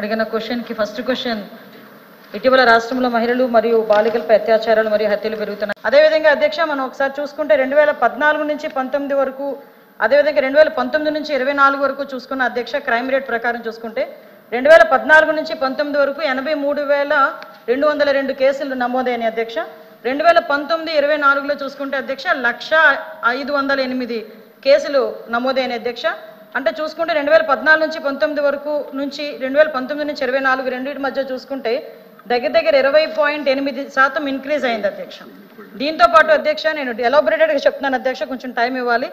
అడిగిన క్వశ్చన్కి first question, ఇటీవల రాష్ట్రంలో మహిళలు మరియు బాలికలపై అత్యాచారాలు మరియు హత్యలు పెరుగుతున్నాయి. అదేవిధంగా అధ్యక్ష మనం ఒకసారి చూసుకుంటే 2014 నుంచి 19 వరకు, అదేవిధంగా 2019 నుంచి 24 వరకు చూసుకున్న అధ్యక్ష క్రైమ్ రేట్ ప్రకారం చూసుకుంటే 2014 నుంచి 19 వరకు 83,202 కేసులు నమోదైన అధ్యక్ష. 2019-24లో చూసుకుంటే అధ్యక్ష 1,0508 కేసులు నమోదైన అధ్యక్ష. అంటే చూసుకుంటే 2014 నుంచి 19 వరకు నుంచి 2019 నుంచి 24 రెండింటి మధ్య చూసుకుంటే దగ్గర 20.8% ఇంక్రీజ్ అయింది అధ్యక్ష. దీంతో పాటు అధ్యక్ష నేను ఎలాబొరేటెడ్గా చెప్తున్నాను అధ్యక్ష, కొంచెం టైం ఇవ్వాలి.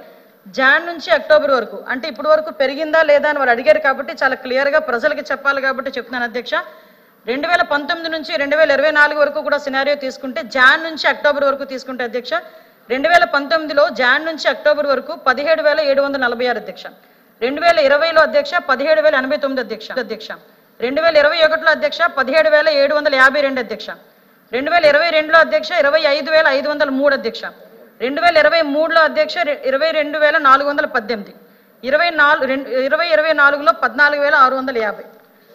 జాన్ నుంచి అక్టోబర్ వరకు, అంటే ఇప్పటి వరకు పెరిగిందా లేదా అని వాళ్ళు అడిగారు కాబట్టి చాలా క్లియర్గా ప్రజలకి చెప్పాలి కాబట్టి చెప్తున్నాను అధ్యక్ష. 2019 నుంచి 2024 వరకు కూడా సినారియో తీసుకుంటే జాన్ నుంచి అక్టోబర్ వరకు తీసుకుంటే అధ్యక్ష 2019లో జాన్ నుంచి అక్టోబర్ వరకు 17,746 అధ్యక్ష. 2020లో అధ్యక్ష 17,089 అధ్యక్ష. 2021లో అధ్యక్ష 17,752 అధ్యక్ష. 2022లో అధ్యక్ష 25,503 అధ్యక్ష. 2023లో అధ్యక్ష 22,418. 2024లో 14,650.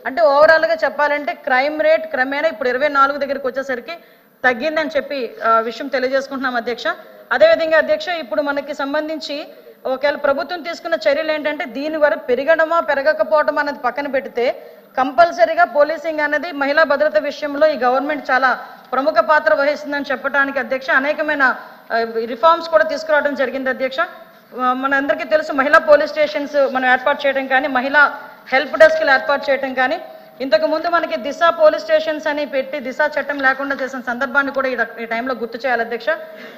అంటే ఓవరాల్గా చెప్పాలంటే క్రైమ్ రేట్ క్రమేణా ఇప్పుడు 24 దగ్గరికి వచ్చేసరికి తగ్గిందని చెప్పి విషయం తెలియజేసుకుంటున్నాం అధ్యక్ష. అదేవిధంగా అధ్యక్ష ఇప్పుడు మనకి సంబంధించి ఒకవేళ ప్రభుత్వం తీసుకున్న చర్యలు ఏంటంటే దీని వరకు పెరగడమా పెరగకపోవడం అనేది పక్కన పెడితే కంపల్సరీగా పోలీసింగ్ అనేది మహిళా భద్రత విషయంలో ఈ గవర్నమెంట్ చాలా ప్రముఖ పాత్ర వహిస్తుందని చెప్పడానికి అధ్యక్ష అనేకమైన రిఫార్మ్స్ కూడా తీసుకురావడం జరిగింది అధ్యక్ష. మనందరికీ తెలుసు మహిళా పోలీస్ స్టేషన్స్ మనం ఏర్పాటు చేయడం కానీ, మహిళా హెల్ప్ డెస్క్లు ఏర్పాటు చేయడం కానీ, ఇంతకుముందు మనకి దిశ పోలీస్ స్టేషన్స్ అని పెట్టి దిశ చట్టం లేకుండా చేసిన సందర్భాన్ని కూడా ఈ టైంలో గుర్తు చేయాలి అధ్యక్ష.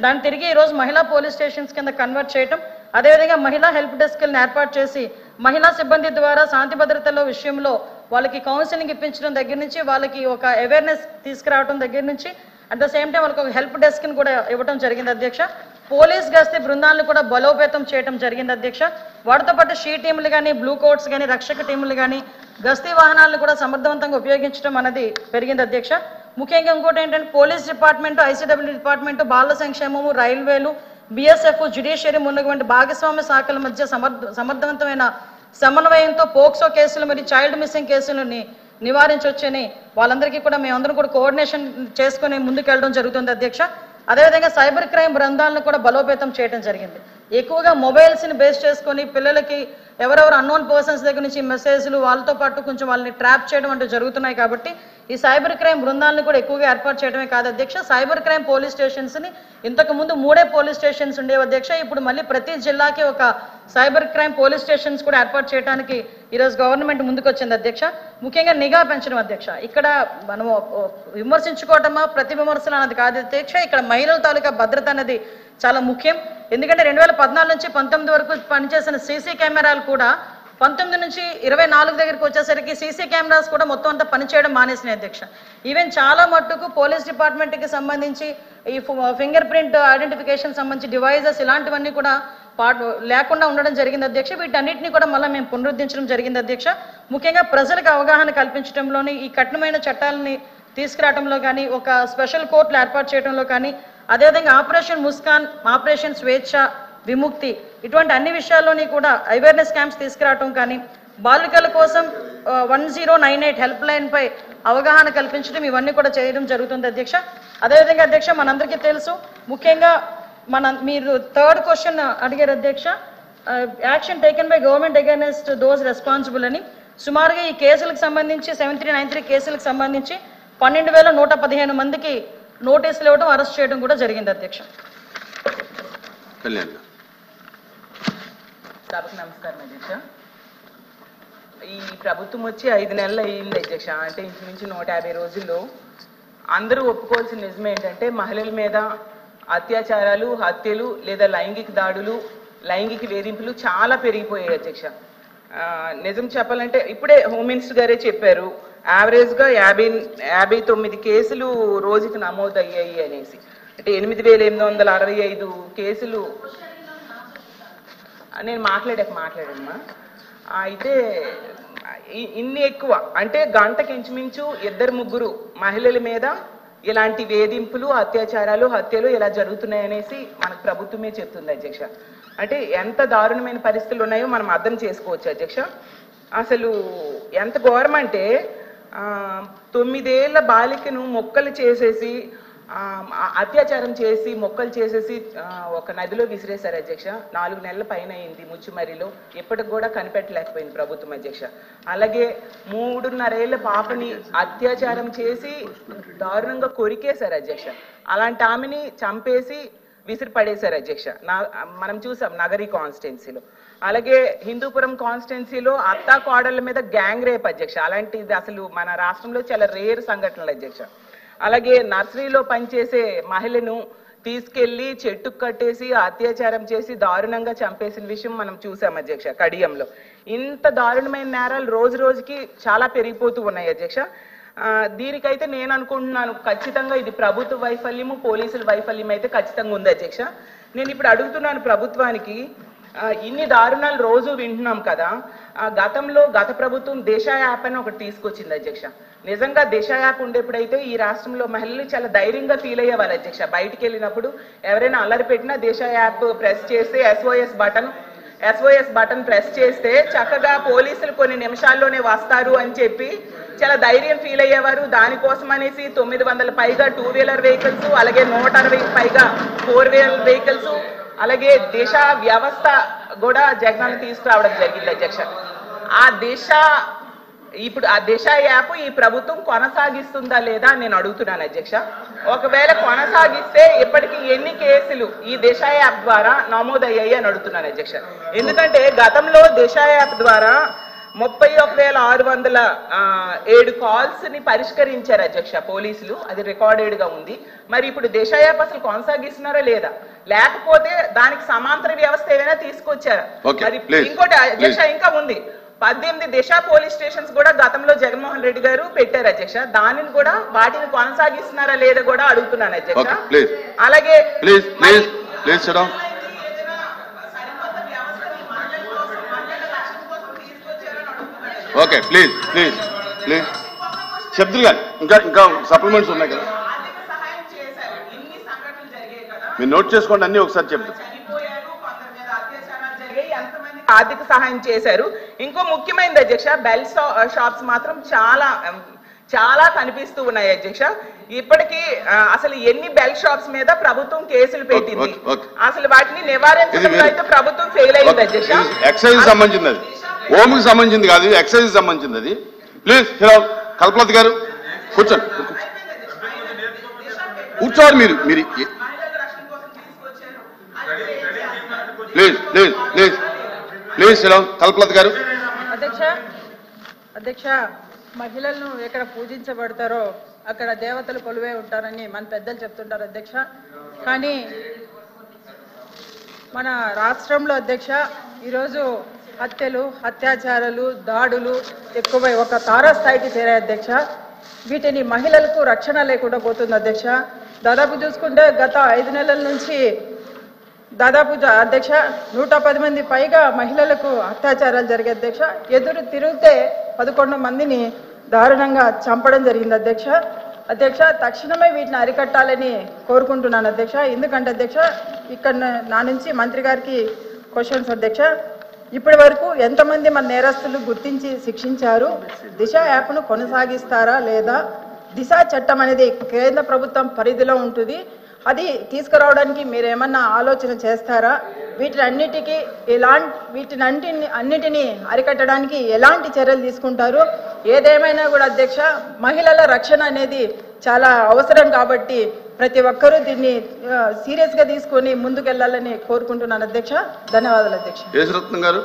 దాన్ని తిరిగి ఈరోజు మహిళా పోలీస్ స్టేషన్స్ కింద కన్వర్ట్ చేయటం, అదేవిధంగా మహిళా హెల్ప్ డెస్క్లను ఏర్పాటు చేసి మహిళా సిబ్బంది ద్వారా శాంతి భద్రతల విషయంలో వాళ్ళకి కౌన్సిలింగ్ ఇప్పించడం దగ్గర నుంచి, వాళ్ళకి ఒక అవేర్నెస్ తీసుకురావడం దగ్గర నుంచి, అట్ ద సేమ్ టైం వాళ్ళకి ఒక హెల్ప్ డెస్క్ని కూడా ఇవ్వడం జరిగింది అధ్యక్ష. పోలీస్ గస్తీ బృందాలను కూడా బలోపేతం చేయడం జరిగింది అధ్యక్ష. వాటితో పాటు షీ టీములు కానీ, బ్లూ కోట్స్ కానీ, రక్షక టీములు కానీ, గస్తీ వాహనాలను కూడా సమర్థవంతంగా ఉపయోగించడం అనేది పెరిగింది అధ్యక్ష. ముఖ్యంగా ఇంకోటి ఏంటంటే పోలీస్ డిపార్ట్మెంట్, ఐసీడబ్ల్యూ డిపార్ట్మెంట్, బాల సంక్షేమము, రైల్వేలు, బిఎస్ఎఫ్, జ్యుడిషియరీ మున్నటువంటి భాగస్వామ్య శాఖల మధ్య సమర్థవంతమైన సమన్వయంతో పోక్సో కేసులు మరియు చైల్డ్ మిస్సింగ్ కేసులని నివారించవచ్చని వాళ్ళందరికీ కూడా మేమందరం కూడా కోఆర్డినేషన్ చేసుకుని ముందుకెళ్ళడం జరుగుతుంది అధ్యక్ష. అదేవిధంగా సైబర్ క్రైమ్ బృందాలను కూడా బలోపేతం చేయడం జరిగింది. ఎక్కువగా మొబైల్స్ని బేస్ చేసుకొని పిల్లలకి ఎవరెవరు అన్నోన్ పర్సన్స్ దగ్గర నుంచి మెసేజ్లు, వాళ్ళతో పాటు కొంచెం వాళ్ళని ట్రాప్ చేయడం అంటూ జరుగుతున్నాయి కాబట్టి ఈ సైబర్ క్రైమ్ బృందాలను కూడా ఎక్కువగా ఏర్పాటు చేయడమే కాదు అధ్యక్ష, సైబర్ క్రైమ్ పోలీస్ స్టేషన్స్ని ఇంతకుముందు 3 పోలీస్ స్టేషన్స్ ఉండేవి అధ్యక్ష. ఇప్పుడు మళ్ళీ ప్రతి జిల్లాకి ఒక సైబర్ క్రైమ్ పోలీస్ స్టేషన్స్ కూడా ఏర్పాటు చేయడానికి ఈరోజు గవర్నమెంట్ ముందుకు వచ్చింది అధ్యక్ష. ముఖ్యంగా నిఘా పెంచడం అధ్యక్ష. ఇక్కడ మనం విమర్శించుకోవటమా ప్రతి విమర్శలు అన్నది కాదు అధ్యక్ష, ఇక్కడ మహిళల తాలూకా భద్రత అనేది చాలా ముఖ్యం. ఎందుకంటే 2014 నుంచి 19 వరకు పనిచేసిన సీసీ కెమెరాలు కూడా 19 నుంచి 24 దగ్గరికి వచ్చేసరికి సీసీ కెమెరాస్ కూడా మొత్తం అంతా పనిచేయడం మానేసినాయి అధ్యక్ష. ఈవెన్ చాలా మట్టుకు పోలీస్ డిపార్ట్మెంట్కి సంబంధించి ఈ ఫింగర్ ప్రింట్ ఐడెంటిఫికేషన్ సంబంధించి డివైజెస్ ఇలాంటివన్నీ కూడా లేకుండా ఉండడం జరిగింది అధ్యక్ష. వీటన్నిటిని కూడా మళ్ళీ మేము పునరుద్ధరించడం జరిగింది అధ్యక్ష. ముఖ్యంగా ప్రజలకు అవగాహన కల్పించడంలోని, ఈ కఠినమైన చట్టాలని తీసుకురావడంలో కానీ, ఒక స్పెషల్ కోర్టులు ఏర్పాటు చేయడంలో కానీ, అదేవిధంగా ఆపరేషన్ ముస్కాన్, ఆపరేషన్ స్వేచ్ఛ విముక్తి ఇటువంటి అన్ని విషయాల్లోని కూడా అవేర్నెస్ క్యాంప్స్ తీసుకురావటం కానీ, బాలికల కోసం 1098 హెల్ప్ లైన్పై అవగాహన కల్పించడం, ఇవన్నీ కూడా చేయడం జరుగుతుంది అధ్యక్ష. అదేవిధంగా అధ్యక్ష మనందరికీ తెలుసు ముఖ్యంగా మీరు 3rd క్వశ్చన్ అడిగారు అధ్యక్ష, action taken by government against those responsible అని. సుమారుగా ఈ కేసులకు సంబంధించి 7393 కేసులకు సంబంధించి 12,115 మందికి నోటీసులు ఇవ్వడం, అరెస్ట్ చేయడం కూడా జరిగింది అధ్యక్ష. సభకు నమస్కారం అధ్యక్ష. ఈ ప్రభుత్వం వచ్చి 5 నెలలు అయ్యింది అధ్యక్ష. అంటే ఇంచుమించు 150 రోజుల్లో అందరూ ఒప్పుకోవాల్సిన నిజం ఏంటంటే మహిళల మీద అత్యాచారాలు, హత్యలు లేదా లైంగిక దాడులు, లైంగిక వేధింపులు చాలా పెరిగిపోయాయి అధ్యక్ష. నిజం చెప్పాలంటే ఇప్పుడే హోమ్ మినిస్టర్ గారే చెప్పారు, యావరేజ్గా 59 కేసులు రోజుకి నమోదు అయ్యాయి అనేసి. అంటే 8,865 కేసులు. నేను మాట్లాడమ్మా. అయితే ఇన్ని ఎక్కువ అంటే గంటకి ఇంచుమించు 2-3 మహిళల మీద ఇలాంటి వేధింపులు, అత్యాచారాలు, హత్యలు ఇలా జరుగుతున్నాయనేసి మనకు ప్రభుత్వమే చెప్తుంది అధ్యక్ష. అంటే ఎంత దారుణమైన పరిస్థితులు ఉన్నాయో మనం అర్థం చేసుకోవచ్చు అధ్యక్ష. అసలు ఎంత ఘోరం అంటే 9 ఏళ్ల బాలికను మొక్కలు చేసేసి అత్యాచారం చేసి మొక్కలు చేసేసి ఒక నదిలో విసిరేశారు అధ్యక్ష. 4 నెలల పైన అయింది ముచ్చుమరిలో, ఎప్పటికి కూడా కనిపెట్టలేకపోయింది ప్రభుత్వం అధ్యక్ష. అలాగే 3.5 ఏళ్ల పాపని అత్యాచారం చేసి దారుణంగా కొరికేశారు అధ్యక్ష. అలాంటి ఆమెని చంపేసి విసిరి పడేశారు అధ్యక్ష. మనం చూసాం నగరి కాన్స్టిట్యున్సీలో. అలాగే హిందూపురం కాన్స్టిట్యున్సీలో అత్తా కోడళ్ళ మీద గ్యాంగ్ రేప్ అధ్యక్ష. అలాంటిది అసలు మన రాష్ట్రంలో చాలా రేర్ సంఘటనలు అధ్యక్ష. అలాగే నర్సరీలో పనిచేసే మహిళను తీసుకెళ్లి చెట్టుకు కట్టేసి అత్యాచారం చేసి దారుణంగా చంపేసిన విషయం మనం చూసాం అధ్యక్ష కడియంలో. ఇంత దారుణమైన నేరాలు రోజు రోజుకి చాలా పెరిగిపోతూ ఉన్నాయి అధ్యక్ష. దీనికైతే నేను అనుకుంటున్నాను ఖచ్చితంగా ఇది ప్రభుత్వ వైఫల్యము, పోలీసుల వైఫల్యం అయితే ఖచ్చితంగా ఉంది అధ్యక్ష. నేను ఇప్పుడు అడుగుతున్నాను ప్రభుత్వానికి, ఇన్ని దారుణాలు రోజు వింటున్నాం కదా, గతంలో గత ప్రభుత్వం దిశ యాప్ అని ఒకటి తీసుకొచ్చింది అధ్యక్ష. నిజంగా దిశ యాప్ ఉండేప్పుడైతే ఈ రాష్ట్రంలో మహిళలు చాలా ధైర్యంగా ఫీల్ అయ్యేవారు అధ్యక్ష. బయటికి వెళ్ళినప్పుడు ఎవరైనా అల్లరి పెట్టినా దిశ యాప్ ప్రెస్ చేసి SOS బటన్ ప్రెస్ చేస్తే చక్కగా పోలీసులు కొన్ని నిమిషాల్లోనే వస్తారు అని చెప్పి చాలా ధైర్యం ఫీల్ అయ్యేవారు. దానికోసం అనేసి 900 పైగా 2 వీలర్ వెహికల్స్, అలాగే 160 పైగా 4 వీలర్ వెహికల్స్, అలాగే దిశ వ్యవస్థ కూడా జగనన్న తీసుకురావడం జరిగింది అధ్యక్ష. ఇప్పుడు ఆ దిశ యాప్ ఈ ప్రభుత్వం కొనసాగిస్తుందా లేదా నేను అడుగుతున్నాను అధ్యక్ష. ఒకవేళ కొనసాగిస్తే ఇప్పటికీ ఎన్ని కేసులు ఈ దిశ యాప్ ద్వారా నమోదయ్యాయి అని అడుగుతున్నాను అధ్యక్ష. ఎందుకంటే గతంలో దిశ యాప్ ద్వారా 31,607 కాల్స్ ని పరిష్కరించారు అధ్యక్ష పోలీసులు. అది రికార్డెడ్ గా ఉంది. మరి ఇప్పుడు దిశ యాప్ అసలు కొనసాగిస్తున్నారా లేదా, లేకపోతే దానికి సమాంతర వ్యవస్థ ఏదైనా తీసుకొచ్చారా? మరి ఇంకోటి అధ్యక్ష ఇంకా ఉంది, 18 దిశ పోలీస్ స్టేషన్స్ కూడా గతంలో జగన్మోహన్ రెడ్డి గారు పెట్టారు అధ్యక్ష. దానిని కూడా వాటిని కొనసాగిస్తున్నారా లేదా కూడా అడుగుతున్నాను అధ్యక్ష. అలాగే ఓకే ప్లీజ్ ప్లీజ్ ప్లీజ్ శబ్దులు గారు ఇంకా సప్లిమెంట్స్ ఉన్నాయి కదా, మీరు నోట్ చేసుకోండి అన్ని ఒకసారి చెప్తారు. ఆర్థిక సహాయం చేశారు. ఇంకో ముఖ్యమైనది అధ్యక్ష, బెల్ షాప్స్ మాత్రం చాలా కనిపిస్తూ ఉన్నాయి అధ్యక్ష. ఇప్పటికీ అసలు ఎన్ని బెల్ షాప్స్ మీద ప్రభుత్వం కేసులు పెట్టింది, అసలు వాటిని నివారించడంలో అయితే ప్రభుత్వం ఫెయిల్ అయింది అధ్యక్ష. ఎక్సైజ్ సంబంధించింది, అది హోమ్కి సంబంధించింది కాదు, ఎక్సైజ్ సంబంధించింది అది. ప్లీజ్ కల్పలత గారు కూర్చోండి, కూర్చోవాలి మీరు please please please please Kalpalatha గారు. అధ్యక్ష మహిళలను ఎక్కడ పూజించబడతారో అక్కడ దేవతలు కొలువే ఉంటారని మన పెద్దలు చెప్తుంటారు అధ్యక్ష. కానీ మన రాష్ట్రంలో అధ్యక్ష ఈరోజు హత్యలు, అత్యాచారాలు, దాడులు ఎక్కువై ఒక తారాస్థాయికి చేరాయి అధ్యక్ష. వీటిని మహిళలకు రక్షణ లేకుండా పోతుంది అధ్యక్ష. దాదాపు చూసుకుంటే గత 5 నెలల నుంచి దాదాపు అధ్యక్ష 110 మంది పైగా మహిళలకు అత్యాచారాలు జరిగాయి అధ్యక్ష. ఎదురు తిరిగితే 11 మందిని దారుణంగా చంపడం జరిగింది అధ్యక్ష. తక్షణమే వీటిని అరికట్టాలని కోరుకుంటున్నాను అధ్యక్ష. ఎందుకంటే అధ్యక్ష ఇక్కడ నా నుంచి మంత్రి గారికి క్వశ్చన్స్ అధ్యక్ష. ఇప్పటి వరకు ఎంతమంది మన నేరస్తులు గుర్తించి శిక్షించారు? దిశ యాప్ను కొనసాగిస్తారా లేదా? దిశ చట్టం అనేది కేంద్ర ప్రభుత్వం పరిధిలో ఉంటుంది, అది తీసుకురావడానికి మీరేమన్నా ఆలోచన చేస్తారా? వీటినన్నిటిని అరికట్టడానికి ఎలాంటి చర్యలు తీసుకుంటారు? ఏదేమైనా కూడా అధ్యక్ష మహిళల రక్షణ అనేది చాలా అవసరం కాబట్టి ప్రతి ఒక్కరూ దీన్ని సీరియస్గా తీసుకొని ముందుకెళ్లాలని కోరుకుంటున్నాను అధ్యక్ష. ధన్యవాదాలు అధ్యక్ష. యేసరత్నం గారు.